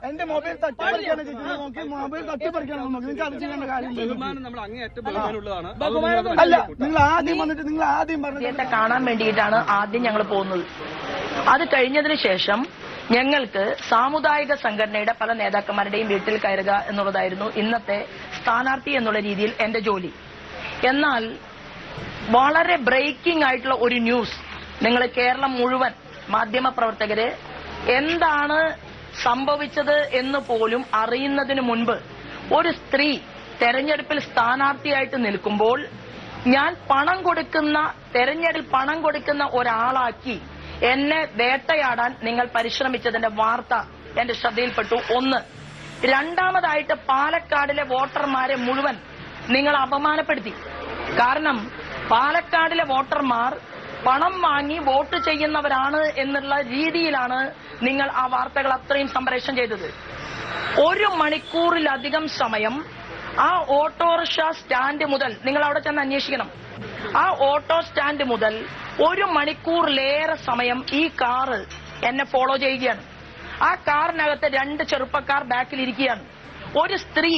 എന്റെ മൊബൈൽ തട്ടിപ്പറിക്കാണ് നോക്കി, മൊബൈൽ തട്ടിപ്പറിക്കാണ് നോക്കി. നിങ്ങൾക്ക് അത് ചെയ്യേണ്ട കാര്യമില്ല. അല്ല, നിങ്ങൾ ആദ്യം വന്നിട്ട് നിങ്ങൾ ആദ്യം പറഞ്ഞിട്ട് കാണാൻ വേണ്ടിയിട്ടാണ് ആദ്യം ഞങ്ങൾ പോകുന്നത്. അത് കഴിഞ്ഞതിന് ശേഷം ഞങ്ങൾക്ക് സാമുദായിക സംഘടനയുടെ പല നേതാക്കന്മാരുടെയും വീട്ടിൽ കയറുക എന്നുള്ളതായിരുന്നു ഇന്നത്തെ സ്ഥാനാർത്ഥി എന്നുള്ള രീതിയിൽ എന്റെ ജോലി. എന്നാൽ വളരെ ബ്രേക്കിംഗ് ആയിട്ടുള്ള ഒരു ന്യൂസ് നിങ്ങൾ കേരളം മുഴുവൻ മാധ്യമ പ്രവർത്തകര് എന്താണ് സംഭവിച്ചത് എന്ന് പോലും അറിയുന്നതിന് മുൻപ് ഒരു സ്ത്രീ തെരഞ്ഞെടുപ്പിൽ സ്ഥാനാർത്ഥിയായിട്ട് നിൽക്കുമ്പോൾ ഞാൻ തെരഞ്ഞെടുപ്പിൽ പണം കൊടുക്കുന്ന ഒരാളാക്കി എന്നെ വേട്ടയാടാൻ നിങ്ങൾ പരിശ്രമിച്ചതിന്റെ വാർത്ത എന്റെ ശ്രദ്ധയിൽപ്പെട്ടു. ഒന്ന്. രണ്ടാമതായിട്ട് പാലക്കാടിലെ വോട്ടർമാരെ മുഴുവൻ നിങ്ങൾ അപമാനപ്പെടുത്തി. കാരണം പാലക്കാടിലെ വോട്ടർമാർ പണം വാങ്ങി വോട്ട് ചെയ്യുന്നവരാണ് എന്നുള്ള രീതിയിലാണ് നിങ്ങൾ ആ വാർത്തകൾ അത്രയും സംപ്രേഷണം ചെയ്തത്. 1 മണിക്കൂറിലധികം സമയം ആ ഓട്ടോറിക്ഷ സ്റ്റാൻഡ് മുതൽ നിങ്ങൾ അവിടെ ചെന്ന് അന്വേഷിക്കണം. ആ ഓട്ടോ സ്റ്റാൻഡ് മുതൽ 1 മണിക്കൂറിലേറെ സമയം ഈ കാറ് എന്നെ ഫോളോ ചെയ്യുകയാണ്. ആ കാറിനകത്ത് 2 ചെറുപ്പക്കാർ ബാക്കിലിരിക്കുകയാണ്. ഒരു സ്ത്രീ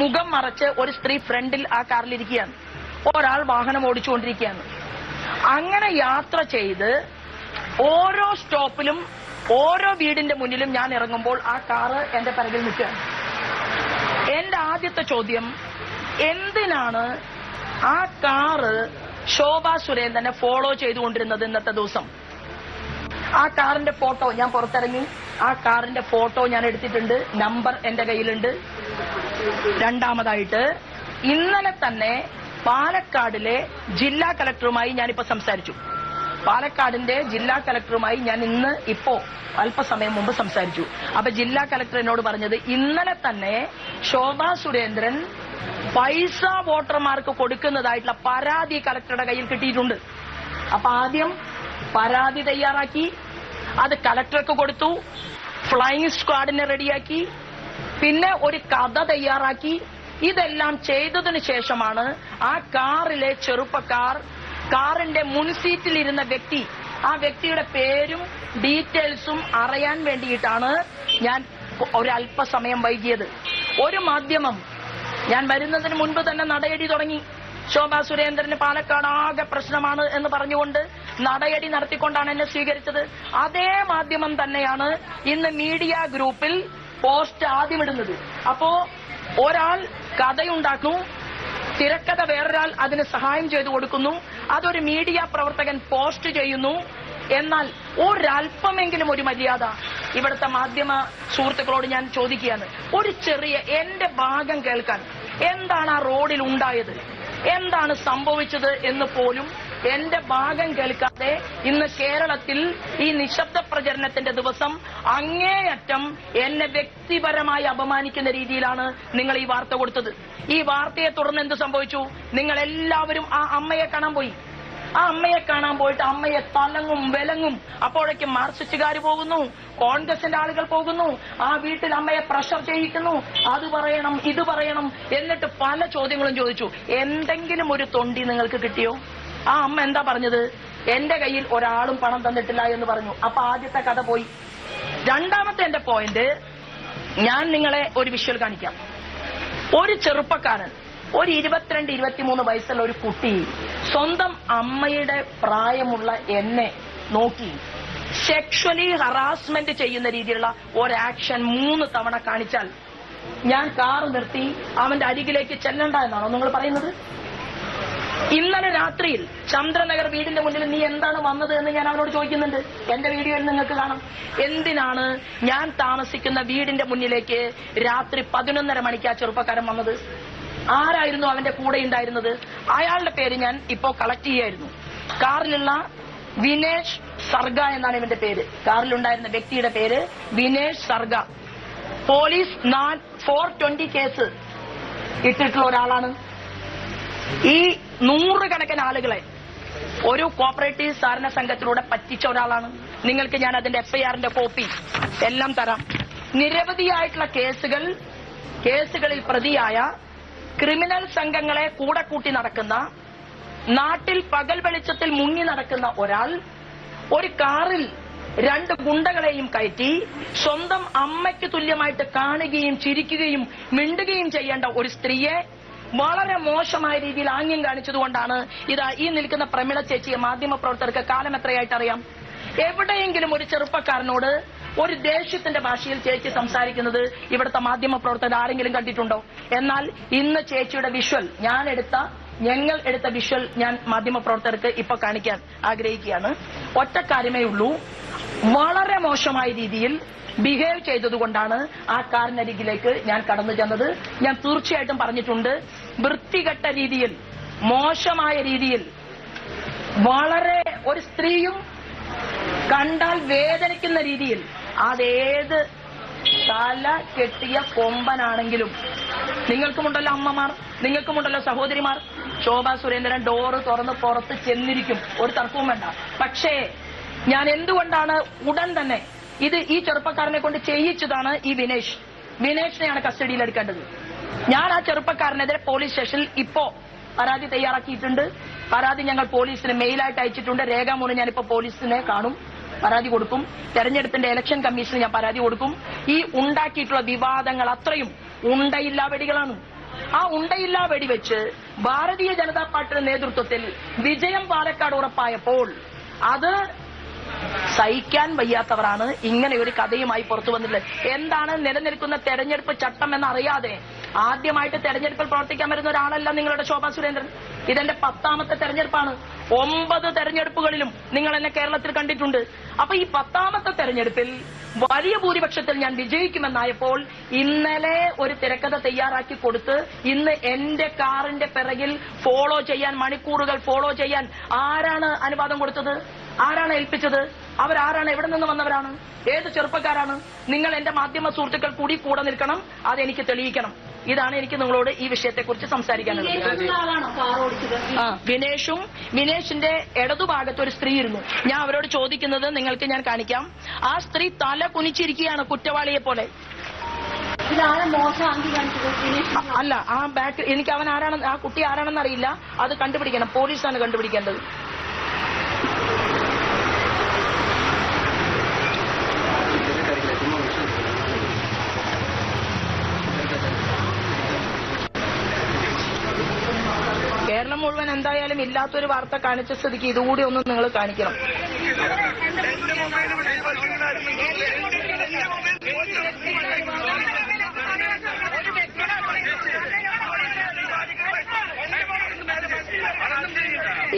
മുഖം മറച്ച് ഒരു സ്ത്രീ ഫ്രണ്ടിൽ ആ കാറിലിരിക്കുകയാണ്. ഒരാൾ വാഹനം ഓടിച്ചുകൊണ്ടിരിക്കുകയാണ്. അങ്ങനെ യാത്ര ചെയ്ത് ഓരോ സ്റ്റോപ്പിലും ഓരോ വീടിന്റെ മുന്നിലും ഞാൻ ഇറങ്ങുമ്പോൾ ആ കാറ് എന്റെ പിറകിൽ നിൽക്കുകയാണ്. എന്റെ ആദ്യത്തെ ചോദ്യം, എന്തിനാണ് ആ കാറ് ശോഭാ സുരേന്ദ്രനെ ഫോളോ ചെയ്തുകൊണ്ടിരുന്നത് ഇന്നത്തെ ദിവസം? ആ കാറിന്റെ ഫോട്ടോ ഞാൻ പുറത്തിറങ്ങി, ആ കാറിന്റെ ഫോട്ടോ ഞാൻ എടുത്തിട്ടുണ്ട്, നമ്പർ എന്റെ കയ്യിലുണ്ട്. രണ്ടാമതായിട്ട് ഇന്നലെ തന്നെ പാലക്കാടിലെ ജില്ലാ കളക്ടറുമായി ഞാനിപ്പോ സംസാരിച്ചു. പാലക്കാടിന്റെ ജില്ലാ കളക്ടറുമായി ഞാൻ ഇപ്പോ അല്പസമയം മുമ്പ് സംസാരിച്ചു. അപ്പൊ ജില്ലാ കളക്ടർ എന്നോട് പറഞ്ഞത് ഇന്നലെ തന്നെ ശോഭാ സുരേന്ദ്രൻ പൈസ വോട്ടർമാർക്ക് കൊടുക്കുന്നതായിട്ടുള്ള പരാതി കളക്ടറുടെ കയ്യിൽ കിട്ടിയിട്ടുണ്ട്. അപ്പൊ ആദ്യം പരാതി തയ്യാറാക്കി, അത് കളക്ടർക്ക് കൊടുത്തു, ഫ്ലൈയിങ് സ്ക്വാഡിനെ റെഡിയാക്കി, പിന്നെ ഒരു കഥ തയ്യാറാക്കി. ഇതെല്ലാം ചെയ്തതിനു ശേഷമാണ് ആ കാറിലെ ചെറുപ്പക്കാർ, കാറിന്റെ മുൻസീറ്റിലിരുന്ന വ്യക്തി, ആ വ്യക്തിയുടെ പേരും ഡീറ്റെയിൽസും അറിയാൻ വേണ്ടിയിട്ടാണ് ഞാൻ ഒരല്പസമയം വൈകിയത്. ഒരു മാധ്യമം ഞാൻ വരുന്നതിന് മുൻപ് തന്നെ നടയടി തുടങ്ങി. ശോഭാ സുരേന്ദ്രന് പാലക്കാട് ആകെ പ്രശ്നമാണ് എന്ന് പറഞ്ഞുകൊണ്ട് നടയടി നടത്തിക്കൊണ്ടാണ് എന്നെ സ്വീകരിച്ചത്. അതേ മാധ്യമം തന്നെയാണ് ഇന്ന് മീഡിയ ഗ്രൂപ്പിൽ പോസ്റ്റ് ആദ്യം ഇടുന്നത്. അപ്പോ ഒരാൾ കഥയുണ്ടാക്കുന്നു, തിരക്കഥ വേറൊരാൾ അതിന് സഹായം ചെയ്തു കൊടുക്കുന്നു, അതൊരു മീഡിയ പ്രവർത്തകൻ പോസ്റ്റ് ചെയ്യുന്നു. എന്നാൽ ഒരല്പമെങ്കിലും ഒരു മര്യാദ ഇവിടുത്തെ മാധ്യമ സുഹൃത്തുക്കളോട് ഞാൻ ചോദിക്കുകയാണ്. ഒരു ചെറിയ എന്റെ ഭാഗം കേൾക്കാൻ, എന്താണ് ആ റോഡിൽ ഉണ്ടായത്, എന്താണ് സംഭവിച്ചത് എന്ന് പോലും എന്റെ ഭാഗം കേൾക്കാതെ ഇന്ന് കേരളത്തിൽ ഈ നിശബ്ദ പ്രചരണത്തിന്റെ ദിവസം അങ്ങേയറ്റം എന്നെ വ്യക്തിപരമായി അപമാനിക്കുന്ന രീതിയിലാണ് നിങ്ങൾ ഈ വാർത്ത കൊടുത്തത്. ഈ വാർത്തയെ തുടർന്ന് എന്ത് സംഭവിച്ചു? നിങ്ങൾ എല്ലാവരും ആ അമ്മയെ കാണാൻ പോയി. ആ അമ്മയെ കാണാൻ പോയിട്ട് അമ്മയെ തലങ്ങും വിലങ്ങും. അപ്പോഴേക്കും മാർക്സിസ്റ്റുകാർ പോകുന്നു, കോൺഗ്രസിന്റെ ആളുകൾ പോകുന്നു, ആ വീട്ടിൽ അമ്മയെ പ്രഷർ ചെയ്യിക്കുന്നു, അത് പറയണം ഇത് പറയണം, എന്നിട്ട് പല ചോദ്യങ്ങളും ചോദിച്ചു. എന്തെങ്കിലും ഒരു തൊണ്ടി നിങ്ങൾക്ക് കിട്ടിയോ? ആ അമ്മ എന്താ പറഞ്ഞത്? എന്റെ കയ്യിൽ ഒരാളും പണം തന്നിട്ടില്ല എന്ന് പറഞ്ഞു. അപ്പൊ ആദ്യത്തെ കഥ പോയി. രണ്ടാമത്തെ എന്റെ പോയിന്റ്, ഞാൻ നിങ്ങളെ ഒരു വിഷ്വൽ കാണിക്കാം. ഒരു ചെറുപ്പക്കാരൻ, ഒരു 22-23 വയസ്സുള്ള ഒരു കുട്ടി സ്വന്തം അമ്മയുടെ പ്രായമുള്ള എന്നെ നോക്കി സെക്ഷലി ഹറാസ്മെന്റ് ചെയ്യുന്ന രീതിയിലുള്ള ഒരു ആക്ഷൻ 3 തവണ കാണിച്ചാൽ ഞാൻ കാറ് നിർത്തി അവന്റെ അരികിലേക്ക് ചെല്ലണ്ട എന്നാണോ നിങ്ങൾ പറയുന്നത്? ഇന്നലെ രാത്രിയിൽ ചന്ദ്രനഗർ വീടിന്റെ മുന്നിൽ നീ എന്താണ് വന്നത് എന്ന് ഞാൻ അവനോട് ചോദിക്കുന്നുണ്ട്. എന്റെ വീഡിയോയിൽ നിങ്ങൾക്ക് കാണാം. എന്തിനാണ് ഞാൻ താമസിക്കുന്ന വീടിന്റെ മുന്നിലേക്ക് രാത്രി 11:30 മണിക്ക് ആ ചെറുപ്പക്കാരൻ വന്നത്? ആരായിരുന്നു അവന്റെ കൂടെ ഉണ്ടായിരുന്നത്? അയാളുടെ പേര് ഞാൻ ഇപ്പോ കളക്ട് ചെയ്യായിരുന്നു. കാറിലുള്ള വിനേഷ് സർഗ എന്നാണ് ഇവന്റെ പേര്. കാറിലുണ്ടായിരുന്ന വ്യക്തിയുടെ പേര് വിനേഷ് സർഗ. പോലീസ് 420 കേസ് ഇട്ടിട്ടുള്ള ഒരാളാണ്. ഈ 100 കണക്കിന് ആളുകളെ ഒരു കോപ്പറേറ്റീവ് സഹകരണ സംഘത്തിലൂടെ പറ്റിച്ച ഒരാളാണ്. നിങ്ങൾക്ക് ഞാൻ അതിന്റെ FIRന്റെ കോപ്പി എല്ലാം തരാം. നിരവധിയായിട്ടുള്ള കേസുകളിൽ പ്രതിയായ ക്രിമിനൽ സംഘങ്ങളെ കൂടെ കൂട്ടി നടക്കുന്ന, നാട്ടിൽ പകൽ വെളിച്ചത്തിൽ മുങ്ങി നടക്കുന്ന ഒരാൾ ഒരു കാറിൽ 2 ഗുണ്ടകളെയും കയറ്റി സ്വന്തം അമ്മയ്ക്ക് തുല്യമായിട്ട് കാണുകയും ചിരിക്കുകയും മിണ്ടുകയും ചെയ്യേണ്ട ഒരു സ്ത്രീയെ വളരെ മോശമായ രീതിയിൽ ആംഗ്യം കാണിച്ചതുകൊണ്ടാണ് ഇതാ ഈ നിൽക്കുന്ന പ്രമിള ചേച്ചിയെ മാധ്യമപ്രവർത്തകർക്ക് കാലം എത്രയായിട്ട് അറിയാം. എവിടെയെങ്കിലും ഒരു ചെറുപ്പക്കാരനോട് ഒരു ദേഷ്യത്തിന്റെ ഭാഷയിൽ ചേച്ചി സംസാരിക്കുന്നത് ഇവിടുത്തെ മാധ്യമപ്രവർത്തകർ ആരെങ്കിലും കണ്ടിട്ടുണ്ടോ? എന്നാൽ ഇന്ന് ചേച്ചിയുടെ വിഷ്വൽ ഞങ്ങൾ എടുത്ത വിഷ്വൽ ഞാൻ മാധ്യമപ്രവർത്തകർക്ക് ഇപ്പൊ കാണിക്കാൻ ആഗ്രഹിക്കുകയാണ്. ഒറ്റ കാര്യമേ ഉള്ളൂ, വളരെ മോശമായ രീതിയിൽ ബിഹേവ് ചെയ്തതുകൊണ്ടാണ് ആ കാറിനരികിലേക്ക് ഞാൻ കടന്നു ചെന്നത്. ഞാൻ തീർച്ചയായിട്ടും പറഞ്ഞിട്ടുണ്ട്, വൃത്തികെട്ട രീതിയിൽ, മോശമായ രീതിയിൽ, വളരെ ഒരു സ്ത്രീയും കണ്ടാൽ വേദനിക്കുന്ന രീതിയിൽ, അതേത് തല കെട്ടിയ കൊമ്പനാണെങ്കിലും, നിങ്ങൾക്കുമുണ്ടല്ലോ അമ്മമാർ, നിങ്ങൾക്കുമുണ്ടല്ലോ സഹോദരിമാർ, ശോഭാ സുരേന്ദ്രൻ ഡോറ് തുറന്ന് പുറത്ത് ചെന്നിരിക്കും, ഒരു തർക്കവും വേണ്ട. പക്ഷേ ഞാൻ എന്തുകൊണ്ടാണ് ഉടൻ തന്നെ ഈ ചെറുപ്പക്കാരനെ കൊണ്ട് ചെയ്യിച്ചതാണ് ഈ വിനേഷിനെയാണ് കസ്റ്റഡിയിൽ എടുക്കേണ്ടത്. ഞാൻ ആ ചെറുപ്പക്കാരനെതിരെ പോലീസ് സ്റ്റേഷനിൽ ഇപ്പോ പരാതി തയ്യാറാക്കിയിട്ടുണ്ട്. പരാതി ഞങ്ങൾ പോലീസിന് മെയിലായിട്ട് അയച്ചിട്ടുണ്ട്. രേഖാമൂലം ഞാനിപ്പോ പോലീസിനെ കാണും, പരാതി കൊടുക്കും. തെരഞ്ഞെടുപ്പിന്റെ ഇലക്ഷൻ കമ്മീഷന് ഞാൻ പരാതി കൊടുക്കും. ഈ ഉണ്ടാക്കിയിട്ടുള്ള വിവാദങ്ങൾ അത്രയും ഉണ്ടയില്ലാ വെടികളാണ്. ആ ഉണ്ടയില്ലാ വെടിവെച്ച് ഭാരതീയ ജനതാ പാർട്ടിയുടെ നേതൃത്വത്തിൽ വിജയം പാലക്കാട് ഉറപ്പായപ്പോൾ അത് സഹിക്കാൻ വയ്യാത്തവരാണ് ഇങ്ങനെ ഒരു കഥയുമായി പുറത്തു വന്നിട്ടുള്ളത്. എന്താണ് നിലനിൽക്കുന്ന തെരഞ്ഞെടുപ്പ് ചട്ടം എന്നറിയാതെ ആദ്യമായിട്ട് തെരഞ്ഞെടുപ്പിൽ പ്രവർത്തിക്കാൻ വരുന്ന ഒരാളല്ല നിങ്ങളുടെ ശോഭാ സുരേന്ദ്രൻ. ഇതെന്റെ 10ാമത്തെ തെരഞ്ഞെടുപ്പാണ്. 9 തെരഞ്ഞെടുപ്പുകളിലും നിങ്ങൾ എന്നെ കേരളത്തിൽ കണ്ടിട്ടുണ്ട്. അപ്പൊ ഈ 10ാമത്തെ തെരഞ്ഞെടുപ്പിൽ വലിയ ഭൂരിപക്ഷത്തിൽ ഞാൻ വിജയിക്കുമെന്നായപ്പോൾ ഇന്നലെ ഒരു തിരക്കഥ തയ്യാറാക്കി കൊടുത്ത് ഇന്ന് എന്റെ കാറിന്റെ പിറകിൽ ഫോളോ ചെയ്യാൻ, മണിക്കൂറുകൾ ഫോളോ ചെയ്യാൻ ആരാണ് അനുവാദം കൊടുത്തത്? ആരാണ് ഏൽപ്പിച്ചത്? അവരാരാണ്? എവിടെ നിന്ന് വന്നവരാണ്? ഏത് ചെറുപ്പക്കാരാണ്? നിങ്ങൾ എന്റെ മാധ്യമ സുഹൃത്തുക്കൾ കൂടി കൂടെ നിൽക്കണം, അതെനിക്ക് തെളിയിക്കണം. ഇതാണ് എനിക്ക് നിങ്ങളോട് ഈ വിഷയത്തെക്കുറിച്ച് സംസാരിക്കാനുള്ളത്. വിനേഷിന്റെ ഇടതുഭാഗത്ത് ഒരു സ്ത്രീ ഇരുന്നു. ഞാൻ അവരോട് ചോദിക്കുന്നത് നിങ്ങൾക്ക് ഞാൻ കാണിക്കാം. ആ സ്ത്രീ തല കുനിച്ചിരിക്കുകയാണ് കുറ്റവാളിയെ പോലെ. അല്ല, ആ ബാക്ക് എനിക്ക് അവൻ ആരാണെന്ന്, ആ കുട്ടി ആരാണെന്ന് അറിയില്ല. അത് കണ്ടുപിടിക്കണം, പോലീസാണ് കണ്ടുപിടിക്കേണ്ടത്. കേരളം മുഴുവൻ എന്തായാലും ഇല്ലാത്തൊരു വാർത്ത കാണിച്ച സ്ഥിതിക്ക് ഇതുകൂടി ഒന്ന് നിങ്ങൾ കാണിക്കണം.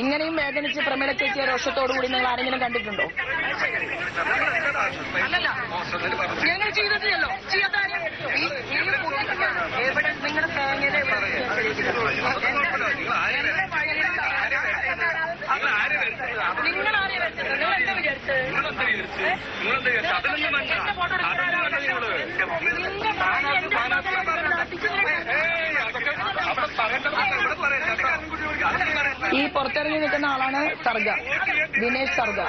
ഇങ്ങനെയും വേദനിച്ച് പ്രമിള ചേച്ചിയെ രോഷത്തോടുകൂടി നിങ്ങൾ ആരെങ്കിലും കണ്ടിട്ടുണ്ടോ? അല്ലല്ല, ഞങ്ങൾ ചെയ്തിട്ടില്ലല്ലോ. എവിടെ നിങ്ങളുടെ തേങ്ങയുടെ നിങ്ങൾ ആരെ വെച്ചത്? നിങ്ങൾ എന്താ വിചാരിച്ചത്? ഈ പുറത്തിറങ്ങി നിൽക്കുന്ന ആളാണ് സർഗ, വിനേഷ് സർഗ.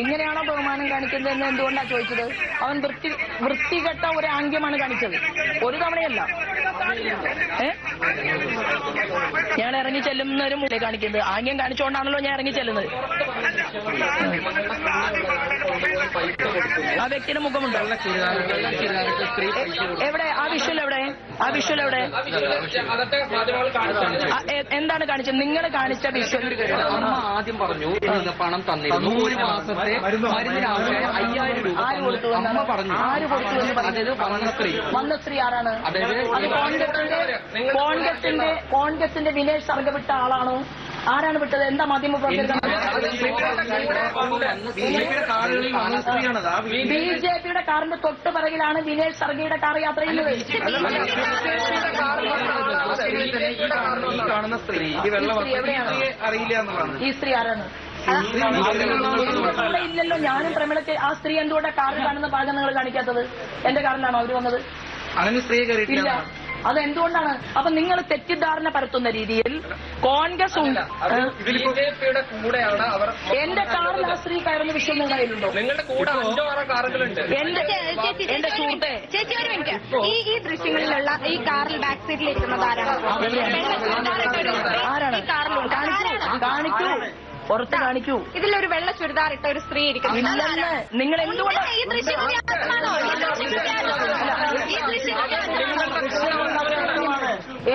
ഇങ്ങനെയാണോ ബഹുമാനം കാണിക്കുന്നതെന്ന് എന്തുകൊണ്ടാണ് ചോദിച്ചത്? അവൻ വൃത്തികെട്ട ഒരു ആംഗ്യമാണ് കാണിച്ചത്, ഒരു തവണയല്ല. ഞാൻ ഇറങ്ങി ചെല്ലുന്നവരും മുന്നേ കാണിക്കുന്നത് ആംഗ്യം കാണിച്ചുകൊണ്ടാണല്ലോ ഞാൻ ഇറങ്ങി ചെല്ലുന്നത്. ആ വ്യക്തിയുടെ മുഖമുണ്ടോ? എവിടെ ആ വിഷ്വൽ? എവിടെ ആ വിഷ്വൽ? എവിടെ? എന്താണ് കാണിച്ചത്? നിങ്ങൾ കാണിച്ച വിഷ്വൽ? അമ്മ ആദ്യം പറഞ്ഞു പണം തന്നിരുന്നു, 1 മാസത്തെ മരുന്നിനാവശ്യം 5000 രൂപ അമ്മ പറഞ്ഞു. ആര് കൊടുത്തു? അതായത് വന്ന സ്ത്രീ ആരാണ്? അതായത് കോൺഗ്രസിന്റെ വിനേഷ് സർഗ വിട്ട ആളാണോ? ആരാണ് വിട്ടത്? എന്താ മാധ്യമ പ്രവർത്തകർ? ബിജെപിയുടെ കാറിന്റെ തൊട്ട് പിറകിലാണ് വിനേഷ് സർഗയുടെ കാർ യാത്ര ചെയ്യുന്നത്. ഈ സ്ത്രീ ആരാണ്? ഇല്ലല്ലോ, ഞാനും പ്രമിളത്തെ ആ സ്ത്രീ എന്തുകൊണ്ടാണ് കാറിൽ കാണുന്ന ഭാഗം നിങ്ങൾ കാണിക്കാത്തത്? എന്റെ കാറിലാണോ അവര് വന്നത്? അങ്ങനെ സ്ത്രീ ഇല്ല, അതെന്തുകൊണ്ടാണ്? അപ്പൊ നിങ്ങൾ തെറ്റിദ്ധാരണ പരത്തുന്ന രീതിയിൽ കോൺഗ്രസ് ഉണ്ട്. ബിജെപിയുടെ കൂടെയാണ് അവർ. എന്റെ കാറിൽ ആ സ്ത്രീ കയറുന്ന വിഷയം നിങ്ങളുടെ കയ്യിലുണ്ടോ? നിങ്ങളുടെ കൂടെ 5 6 കാറുകളുണ്ട്. എന്റെ സുഹൃത്തെ, ചേച്ചി ഒരു മിനിറ്റ്, ഈ ദൃശ്യങ്ങളിലുള്ള ഈ കാറിൽ ബാക്ക് സീറ്റിൽ ഇരിക്കുന്നത് ആരാണ്? കാണിക്കൂ, പുറത്ത് കാണിക്കൂ. ഇതിലൊരു വെള്ള ചുരിദാർ ഇട്ട ഒരു സ്ത്രീ ഇരിക്കുന്നു. നിങ്ങൾ എന്തുകൊണ്ട് ഈ ദൃശ്യം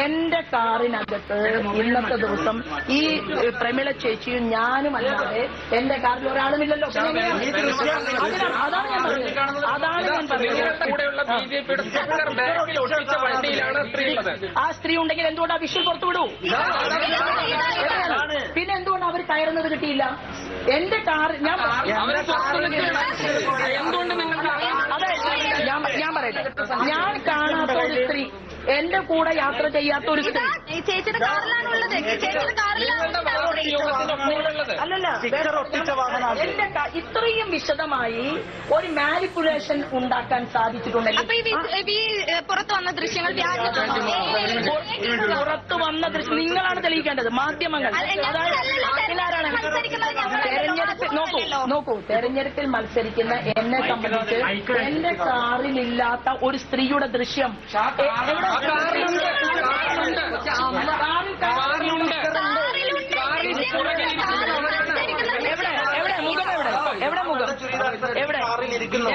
എന്റെ കാറിനകത്ത് ഇന്നത്തെ ദിവസം ഈ പ്രമിള ചേച്ചിയും ഞാനും അല്ലാതെ എന്റെ കാറിൽ ഒരാളുമില്ലല്ലോ. അതാണ് ഞാൻ പറഞ്ഞത്. ആ സ്ത്രീ ഉണ്ടെങ്കിൽ എന്തുകൊണ്ട് ആ വിഷ്വൽ പുറത്തു വിടൂ? പിന്നെ എന്തുകൊണ്ട് അവർ കയറുന്നത് കിട്ടിയില്ല? എന്റെ കാർ ഞാൻ പറയട്ടെ, ഞാൻ കാണാത്ത ഒരു സ്ത്രീ, എന്റെ കൂടെ യാത്ര ചെയ്യാത്ത ഒരു സ്ത്രീ ചേച്ചിയുടെ കാറിലാണുള്ളത്. ചേച്ചിയുടെ അല്ലല്ല, എന്റെ ഇത്രയും വിശദമായി ഒരു മാനിപ്പുലേഷൻ ഉണ്ടാക്കാൻ സാധിച്ചിട്ടുണ്ടല്ലോ. പുറത്തു വന്ന ദൃശ്യങ്ങൾ പുറത്തു വന്ന ദൃശ്യം നിങ്ങളാണ് തെളിയിക്കേണ്ടത്, മാധ്യമങ്ങൾ. നോക്കൂ, തെരഞ്ഞെടുപ്പിൽ മത്സരിക്കുന്ന എന്നെ സംബന്ധിച്ച് എന്റെ കാറിലില്ലാത്ത ഒരു സ്ത്രീയുടെ ദൃശ്യം എവിടെ ഇരിക്കുന്നു?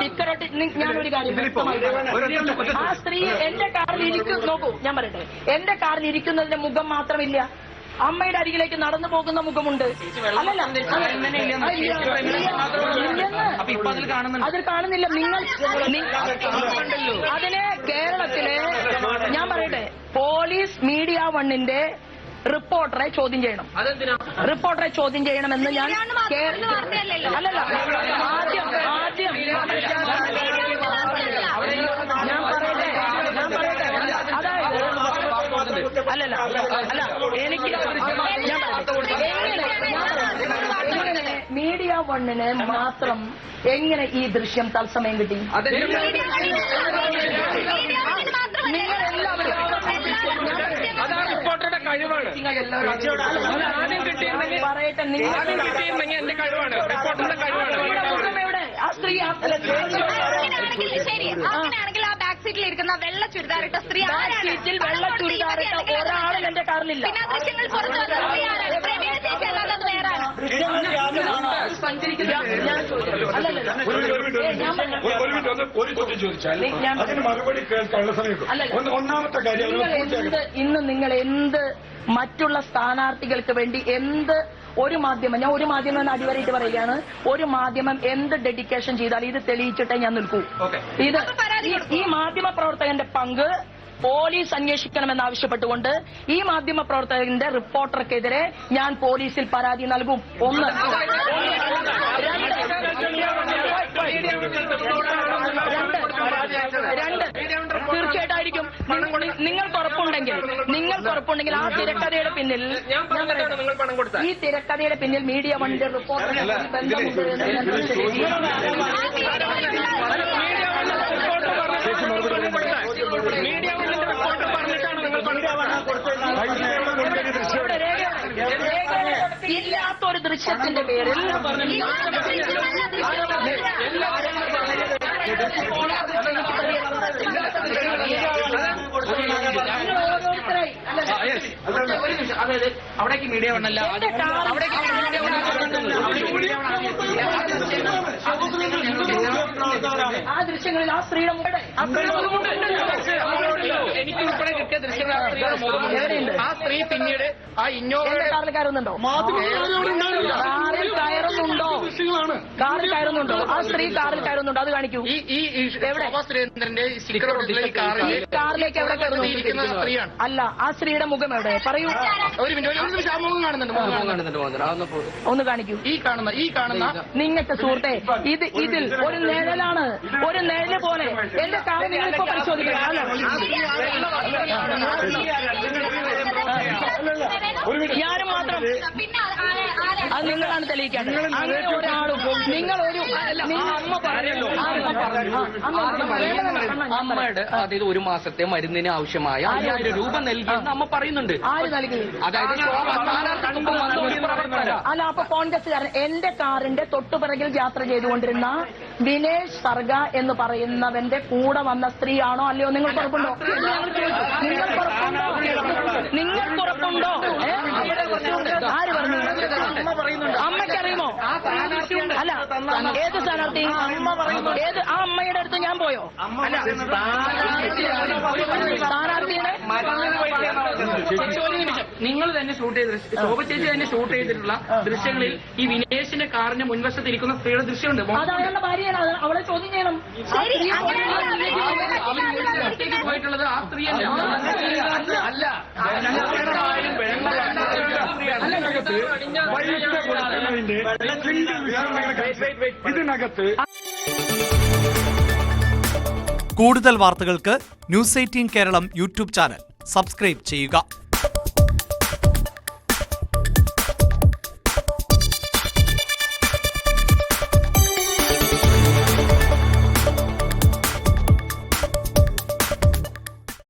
ടിക്കറൊട്ടി. ഞാനൊരു കാര്യം വ്യക്തമായി, ആ സ്ത്രീ എന്റെ കാറിൽ ഇരിക്കും. നോക്കൂ, ഞാൻ പറയട്ടെ, എന്റെ കാറിൽ ഇരിക്കുന്നതിന്റെ മുഖം മാത്രമില്ല, അമ്മയുടെ അരികിലേക്ക് നടന്നു പോകുന്ന മുഖമുണ്ട്. അതിൽ കാണുന്നില്ല. നിങ്ങൾ അതിനെ കേരളത്തിലെ, ഞാൻ പറയട്ടെ, പോലീസ് മീഡിയ വണ്ണിന്റെ റിപ്പോർട്ടറെ ചോദ്യം ചെയ്യണം. റിപ്പോർട്ടറെ ചോദ്യം ചെയ്യണമെന്ന് ഞാൻ അല്ലല്ല ആദ്യം ഞാൻ പറയട്ടെ അതായത് അല്ലല്ല എനിക്ക് മീഡിയ വണ്ണിന് മാത്രം എങ്ങനെ ഈ ദൃശ്യം തത്സമയം കിട്ടി? റിപ്പോർട്ടറുടെ കഴിവാണ്. ആദ്യം കിട്ടിയിരുന്നെങ്കിൽ പറയട്ടെ, ആദ്യം കിട്ടിയിരുന്നെങ്കിൽ എന്റെ കഴിവാണ്, റിപ്പോർട്ടറുടെ കഴിവാണ്. ആ സ്ത്രീ ശരി, അങ്ങനെയാണെങ്കിൽ ആ ബാക്ക് സീറ്റിൽ ഇരിക്കുന്ന വെള്ള ചുരിദാറിട്ട സ്ത്രീ സീറ്റിൽ വെള്ള ചുരിദാറിട്ട ഒരാളും എന്റെ കാറിലില്ല. പിന്നെ ദൃശ്യങ്ങൾ പുറത്തു ഒന്നാമത്തെ കാര്യം, ഇന്ന് നിങ്ങൾ എന്ത് മറ്റുള്ള സ്ഥാനാർത്ഥികൾക്ക് വേണ്ടി എന്ത് ഒരു മാധ്യമം, ഞാൻ ഒരു മാധ്യമം എന്ന് അടിവരയിട്ട് പറയുകയാണ്, ഒരു മാധ്യമം എന്ത് ഡെഡിക്കേഷൻ ചെയ്താൽ ഇത് തെളിയിച്ചിട്ടേ ഞാൻ നിൽക്കൂ. ഇത് ഈ മാധ്യമ പ്രവർത്തകന്റെ പങ്ക് പോലീസ് അന്വേഷിക്കണമെന്നാവശ്യപ്പെട്ടുകൊണ്ട് ഈ മാധ്യമ പ്രവർത്തകന്റെ റിപ്പോർട്ടർക്കെതിരെ ഞാൻ പോലീസിൽ പരാതി നൽകും. ഒന്ന്. രണ്ട്, തീർച്ചയായിട്ടും നിങ്ങൾക്ക് ഉറപ്പുണ്ടെങ്കിൽ ആ തിരക്കഥയുടെ പിന്നിൽ, ഈ തിരക്കഥയുടെ പിന്നിൽ മീഡിയ വണ്ണിന്റെ റിപ്പോർട്ടർ ബന്ധമുണ്ട് ഇല്ലാത്തൊരു ദൃശ്യത്തിന്റെ പേരിൽ അതായത് അവിടേക്ക് മീഡിയ വണ്ണല്ല, ആ ദൃശ്യങ്ങളിൽ ആ സ്ത്രീയുടെ എനിക്ക് ഉൾപ്പെടെ കിട്ടിയ ദൃശ്യങ്ങൾ ആ സ്ത്രീ പിന്നീട് ആ ഇന്നോവയുടെ കാറിൽ കയറുന്നുണ്ടോ? കാറിൽ കയറുന്നുണ്ടോ? ആ സ്ത്രീ കാറിൽ കയറുന്നുണ്ടോ? അത് കാണിക്കൂ. ഈ ശോഭാ സുരേന്ദ്രന്റെ കാറിലേക്ക് എവിടെ കയറുന്നു? സ്ത്രീയാണ്. അല്ല, ആ സ്ത്രീയുടെ മുഖം എവിടെ? പറയൂ. ഒരു മിനിറ്റ്, ആ മുഖം കാണുന്നുണ്ട്. ഒന്ന് കാണിക്കൂ. ഈ കാണുന്ന നിങ്ങൾക്ക് സുഹൃത്തെ, ഇതിൽ ഒരു നിഴലാണ്, ഒരു നിഴല് പോലെ എന്റെ കാറിൽ നിങ്ങളിപ്പോ പരിശോധിക്കണം. ഞാനും മാത്രം, അത് നിങ്ങളാണ് തെളിയിക്കേണ്ടത്. അങ്ങനെ ഒരാളും നിങ്ങൾ ഒരു അമ്മ പറയുന്നു പറഞ്ഞു അമ്മയുടെ അതായത് ഒരു മാസത്തെ മരുന്നിന് ആവശ്യമായ 5000 രൂപ നൽകിയെന്ന് അമ്മ പറയുന്നുണ്ട്. ആര് നൽകി? അതായത് അല്ല, അപ്പൊ കോൺഗ്രസ്സുകാരൻ എന്റെ കാറിന്റെ തൊട്ടുപിറകിൽ യാത്ര ചെയ്തുകൊണ്ടിരുന്ന വിനേഷ് സർഗ എന്ന് പറയുന്നവന്റെ കൂടെ വന്ന സ്ത്രീയാണോ അല്ലയോ? നിങ്ങൾക്ക് ഉറപ്പുണ്ടോ? നിങ്ങൾക്ക് ഉറപ്പുണ്ടോ? ആര് പറഞ്ഞു? അമ്മയ്ക്കറിയുമോ? അല്ല, ഏത് സ്ഥാനാർത്ഥി? ഏത്? ആ അമ്മയുടെ അടുത്ത് ഞാൻ പോയോ? സ്ഥാനാർത്ഥിയുടെ നിങ്ങൾ തന്നെ ഷൂട്ട് ചെയ്ത ശോഭ ചേച്ചി തന്നെ ഷൂട്ട് ചെയ്തിട്ടുള്ള ദൃശ്യങ്ങളിൽ ഈ വിനേഷിന്റെ കാറിന്റെ മുൻവശത്ത് ഇരിക്കുന്ന സ്ത്രീയുടെ ദൃശ്യമുണ്ട്. അത് അയാളുടെ ഭാര്യയാണ്. അവളെ ചോദ്യം ചെയ്യണം. പോയിട്ടുള്ളത് ആ സ്ത്രീയല്ല. കൂടുതൽ വാർത്തകൾക്ക് news 18 Keralam YouTube channel subscribe ചെയ്യുക.